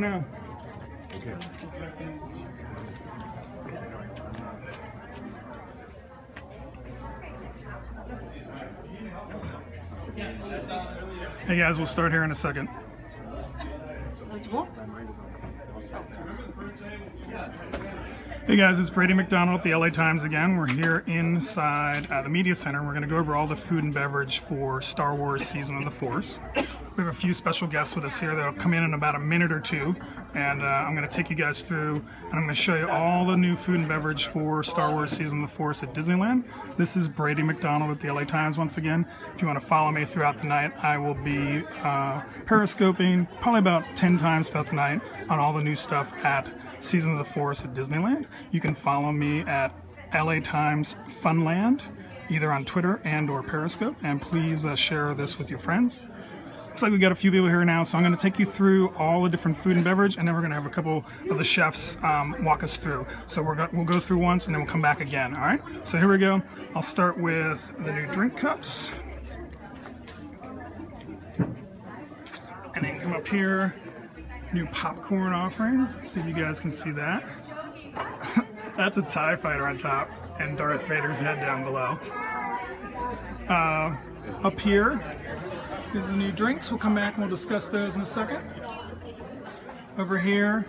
now. Okay. Hey guys, we'll start here in a second. Hey guys, it's Brady McDonald at the LA Times again. We're here inside the Media Center. We're going to go over all the food and beverage for Star Wars Season of the Force. We have a few special guests with us here that'll come in about a minute or two, and I'm going to take you guys through, and I'm going to show you all the new food and beverage for Star Wars Season of the Force at Disneyland. This is Brady McDonald at the LA Times once again. If you want to follow me throughout the night, I will be periscoping probably about 10 times throughout the night on all the new stuff at Season of the Force at Disneyland. You can follow me at LA Times Funland, either on Twitter and or Periscope, and please share this with your friends. Looks like we got a few people here now, so I'm going to take you through all the different food and beverage, and then we're going to have a couple of the chefs walk us through. So we'll go through once, and then we'll come back again, all right? So here we go. I'll start with the new drink cups. And then come up here, new popcorn offerings. Let's see if you guys can see that. That's a TIE fighter on top, and Darth Vader's head down below. Up here is the new drinks. We'll come back and we'll discuss those in a second. Over here,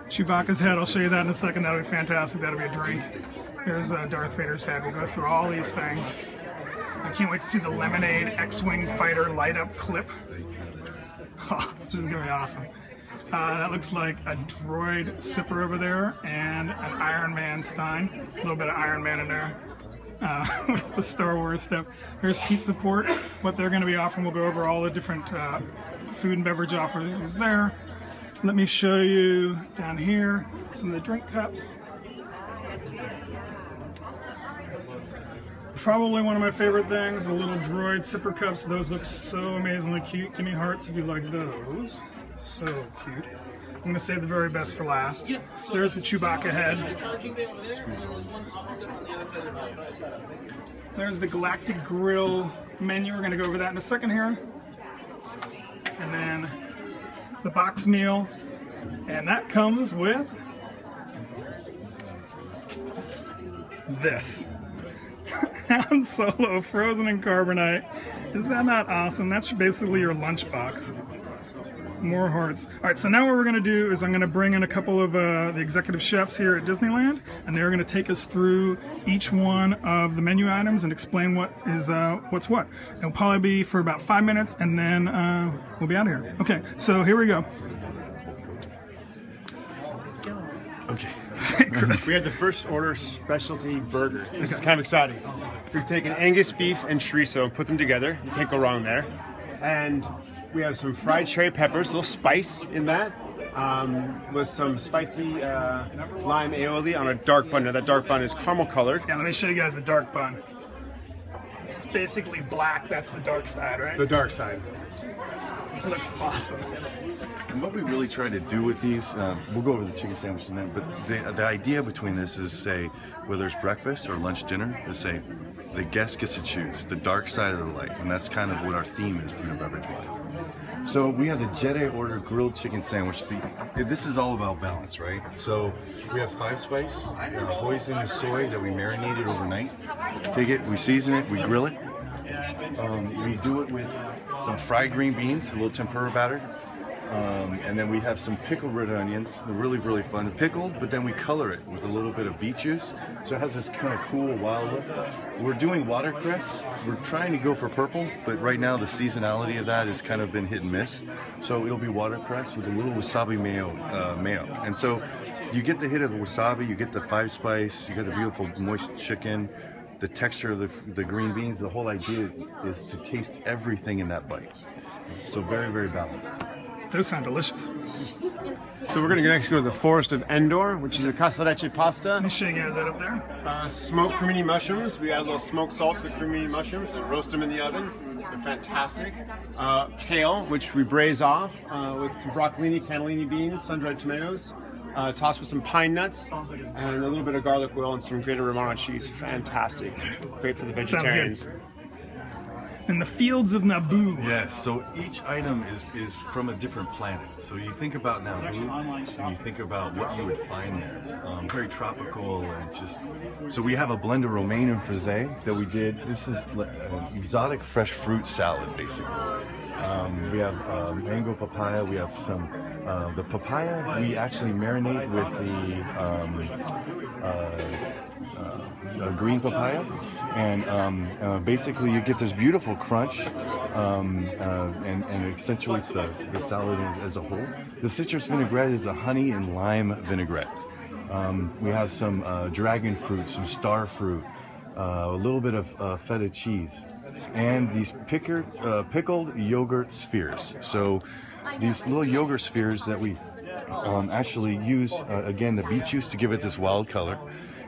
Chewbacca's head. I'll show you that in a second. That'll be fantastic. That'll be a drink. There's Darth Vader's head. We'll go through all these things. I can't wait to see the Lemonade X-Wing fighter light up clip. Oh, this is gonna be awesome. That looks like a droid sipper over there and an Iron Man stein. A little bit of Iron Man in there. The Star Wars stuff. Here's Pizza Port, what they're going to be offering. We'll go over all the different food and beverage offerings there. Let me show you down here some of the drink cups. Probably one of my favorite things, the little droid sipper cups. Those look so amazingly cute. Give me hearts if you like those. So cute. I'm going to save the very best for last. There's the Chewbacca head. There's the Galactic Grill menu. We're going to go over that in a second here. And then the box meal. And that comes with this. Han Solo, frozen in carbonite. Is that not awesome? That's basically your lunchbox. More hearts. All right, so now what we're going to do is I'm going to bring in a couple of the executive chefs here at Disneyland, and they're going to take us through each one of the menu items and explain what is what's what. It'll probably be for about 5 minutes, and then we'll be out of here. Okay, so here we go. Okay. We had the first order specialty burger. This is kind of exciting. We've taken Angus beef and chorizo and put them together. You can't go wrong there. And we have some fried cherry peppers, a little spice in that, with some spicy lime aioli on a dark bun. Now that dark bun is caramel colored. Yeah, let me show you guys the dark bun. It's basically black. That's the dark side, right? The dark side. It looks awesome. And what we really try to do with these, we'll go over the chicken sandwich in a minute, but the idea between this is, say, whether it's breakfast or lunch, dinner, is say, the guest gets to choose the dark side of the light, and that's kind of what our theme is, food and beverage-wise. So we have the Jedi Order grilled chicken sandwich. This is all about balance, right? So we have 5 spice, hoisin soy that we marinated overnight. Take it, we season it, we grill it. We do it with some fried green beans, a little tempura batter. And then we have some pickled red onions. They're really, really fun. Pickled, but then we color it with a little bit of beet juice. So it has this kind of cool, wild look. We're doing watercress. We're trying to go for purple, but right now the seasonality of that has kind of been hit and miss. So it'll be watercress with a little wasabi mayo. And so you get the hit of the wasabi, you get the 5 spice, you get the beautiful moist chicken, the texture of the green beans. The whole idea is to taste everything in that bite. So very, very balanced. Those sound delicious. So we're going to next go to the Forest of Endor, which is a casaleche pasta. Let me show you guys that up there. Smoked cremini mushrooms. We add a little smoked salt to the cremini mushrooms and roast them in the oven. They're fantastic. Kale, which we braise off with some broccolini, cannellini beans, sun-dried tomatoes. Tossed with some pine nuts and a little bit of garlic oil and some grated Romano cheese. Fantastic. Great for the vegetarians. In the fields of Naboo. Yes, so each item is from a different planet. So you think about Naboo, and you think about what you would find there. Very tropical and just... So we have a blend of romaine and frisee that we did. This is exotic fresh fruit salad, basically. We have mango papaya. We have some... the papaya, we actually marinate with the green papaya. And basically you get this beautiful crunch and it accentuates the salad as a whole. The citrus vinaigrette is a honey and lime vinaigrette. We have some dragon fruit, some star fruit, a little bit of feta cheese, and these pickled yogurt spheres. So these little yogurt spheres that we actually use, again, the beet juice to give it this wild color.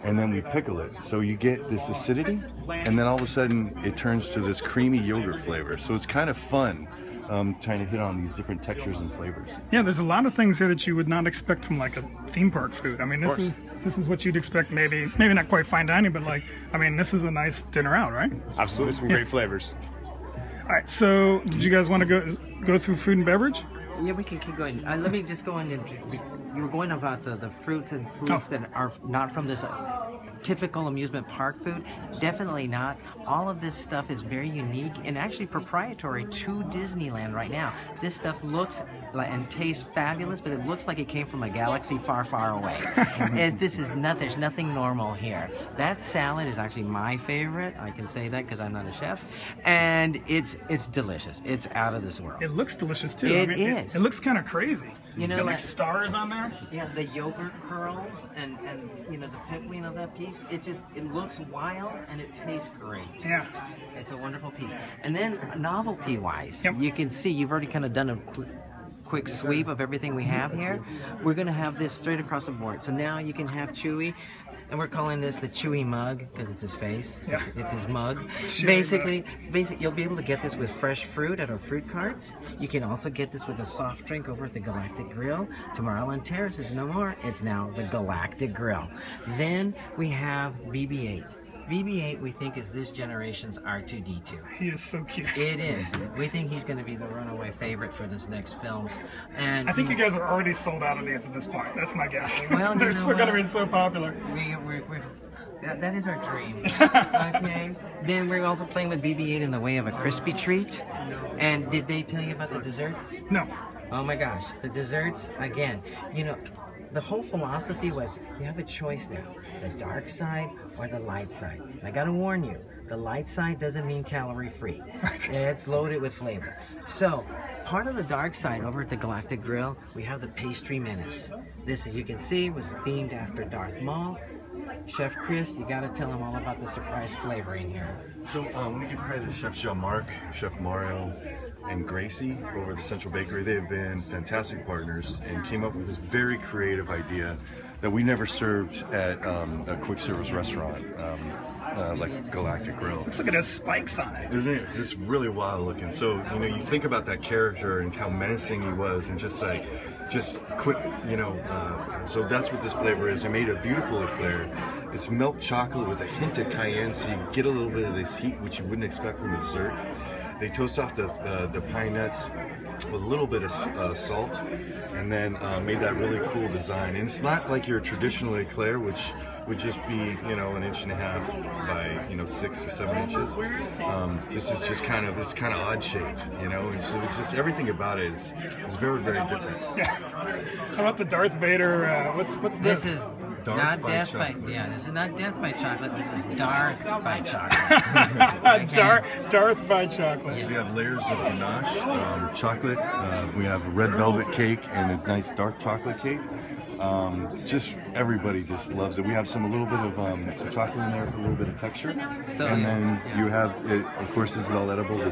And then we pickle it, so you get this acidity, and then all of a sudden it turns to this creamy yogurt flavor. So it's kind of fun trying to hit on these different textures and flavors. Yeah, there's a lot of things here that you would not expect from like a theme park food. I mean, this is what you'd expect, maybe not quite fine dining, but like, I mean, this is a nice dinner out, right? Absolutely, some great flavors. All right, so did you guys want to go through food and beverage? Yeah, we can keep going. Let me just go in and you were going about the fruits and foods that are not from this typical amusement park food. Definitely not. All of this stuff is very unique and actually proprietary to Disneyland right now. This stuff looks and tastes fabulous, but it looks like it came from a galaxy far, far away. There's nothing normal here. That salad is actually my favorite. I can say that because I'm not a chef, and it's delicious. It's out of this world. It looks delicious too. It is. It looks kind of crazy. It's got like that, stars on there. Yeah, the yogurt pearls and you know the pickling of that piece. It looks wild and it tastes great. Yeah, it's a wonderful piece. And then novelty-wise, yep. You can see you've already kind of done a quick sweep of everything we have here. We're going to have this straight across the board. So now you can have Chewy, and we're calling this the Chewy mug because it's his face. Yeah. It's his mug. Basically, you'll be able to get this with fresh fruit at our fruit carts. You can also get this with a soft drink over at the Galactic Grill. Tomorrowland Terrace is no more. It's now the Galactic Grill. Then we have BB-8. BB-8 we think is this generation's R2-D2. He is so cute. It is. We think he's going to be the runaway favorite for this next film. And I think you guys are already sold out of these at this point. That's my guess. Well, They're still going to be so popular. That is our dream. Okay. Then we're also playing with BB-8 in the way of a crispy treat. And did they tell you about the desserts? No. Oh my gosh, the desserts, again, you know, the whole philosophy was you have a choice now, the dark side or the light side. And I gotta warn you, the light side doesn't mean calorie free. It's loaded with flavor. So, part of the dark side over at the Galactic Grill, we have the Pastry Menace. This, as you can see, was themed after Darth Maul. Chef Chris, you gotta tell him all about the surprise flavoring here. So we give credit to Chef Jean-Marc, Chef Mario, and Gracie over at the Central Bakery. They have been fantastic partners and came up with this very creative idea that we never served at a quick service restaurant like Galactic Grill. Looks like it has spikes on it. Isn't it? It's really wild looking. So, you know, you think about that character and how menacing he was and just quick, you know, so that's what this flavor is. I made a beautiful eclair. It's milk chocolate with a hint of cayenne, so you get a little bit of this heat, which you wouldn't expect from a dessert. They toast off the pine nuts with a little bit of salt, and then made that really cool design. And it's not like your traditional eclair, which would just be, you know, 1.5 inches by, you know, 6 or 7 inches. This is just kind of odd shaped, you know. And so it's just everything about it is very, very different. Yeah. How about the Darth Vader? What's this? This is Darth not death by chocolate. yeah. This is not death by chocolate. This is Darth by chocolate. Darth by chocolate. So we have layers of ganache, chocolate. We have a red velvet cake and a nice dark chocolate cake. Just everybody just loves it. We have a little bit of some chocolate in there for a little bit of texture, So, and then yeah. you have it. Of course, this is all edible. The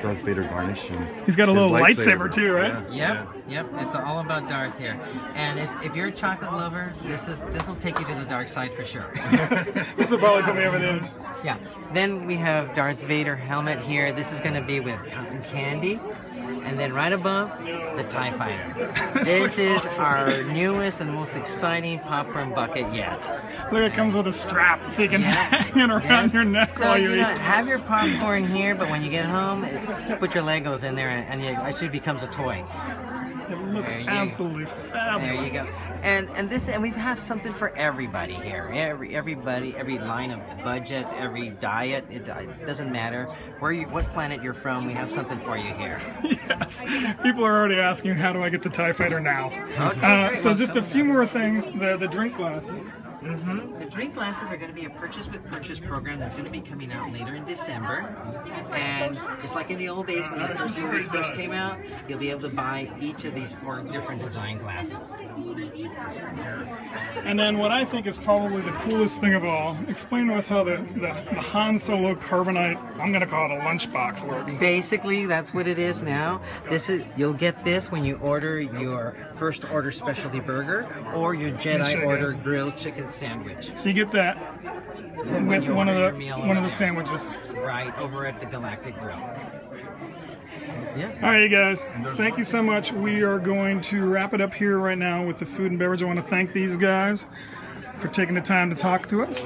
Darth Vader garnish. And He's got a his little lightsaber too, right? Yep. It's all about Darth here. And if you're a chocolate lover, this will take you to the dark side for sure. This will probably put me over the edge. Yeah. Then we have Darth Vader helmet here. This is going to be with cotton candy. And then right above, the TIE Fighter. This is our newest and most exciting popcorn bucket yet. Look, it comes with a strap so you can hang it around your neck So, while you eat. have your popcorn here, but when you get home, put your Legos in there and it actually becomes a toy. It looks absolutely fabulous. There you go. And we have something for everybody here. Everybody, every line of budget, every diet. It doesn't matter what planet you're from. We have something for you here. Yes. People are already asking, how do I get the TIE Fighter now? Okay, so just a few more things. The drink glasses. The drink glasses are going to be a purchase with purchase program that's going to be coming out later in December. And just like in the old days when the first movies first came out, you'll be able to buy each of these 4 different design glasses. And then what I think is probably the coolest thing of all, explain to us how the Han Solo carbonite, I'm going to call it a lunchbox, works. Basically, that's what it is now. You'll get this when you order your first order specialty burger or your Jedi order grilled chicken sandwich. So you get that with one of the sandwiches. Right, over at the Galactic Grill. Yes. All right, you guys. Thank you so much. We are going to wrap it up here right now with the food and beverage. I want to thank these guys for taking the time to talk to us.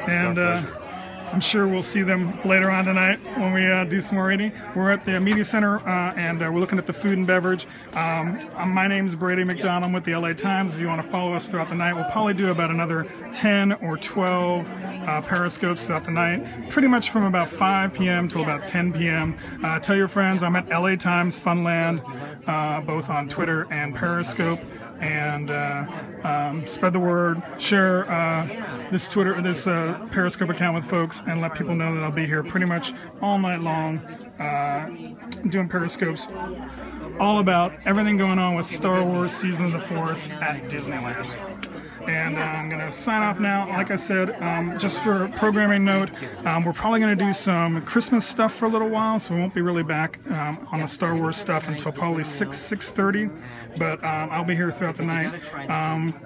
And I'm sure we'll see them later on tonight when we do some more eating. We're at the Media Center and we're looking at the food and beverage. My name's Brady McDonald. I'm with the LA Times. If you want to follow us throughout the night, we'll probably do about another 10 or 12 periscopes throughout the night, pretty much from about 5 p.m. to about 10 p.m. Tell your friends I'm at LA Times Funland, both on Twitter and Periscope. And spread the word, share this Periscope account with folks, and let people know that I'll be here pretty much all night long doing Periscopes all about everything going on with Star Wars Season of the Force at Disneyland. And I'm going to sign off now. Like I said, just for a programming note, we're probably going to do some Christmas stuff for a little while, so we won't be really back on the Star Wars stuff until probably 6:30. But I'll be here throughout the night.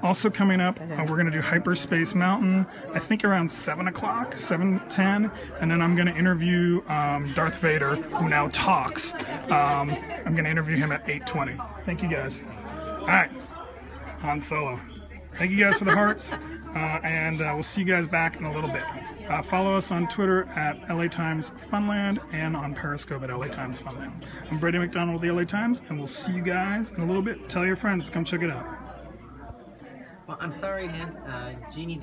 Also coming up, we're going to do Hyperspace Mountain, I think around 7 o'clock, 7:10. And then I'm going to interview Darth Vader, who now talks. I'm going to interview him at 8:20. Thank you guys. All right, Han Solo. Thank you guys for the hearts, and we'll see you guys back in a little bit. Follow us on Twitter at LA Times Funland and on Periscope at LA Times Funland. I'm Brady McDonald with the LA Times, and we'll see you guys in a little bit. Tell your friends to come check it out. Well, I'm sorry, Jeannie.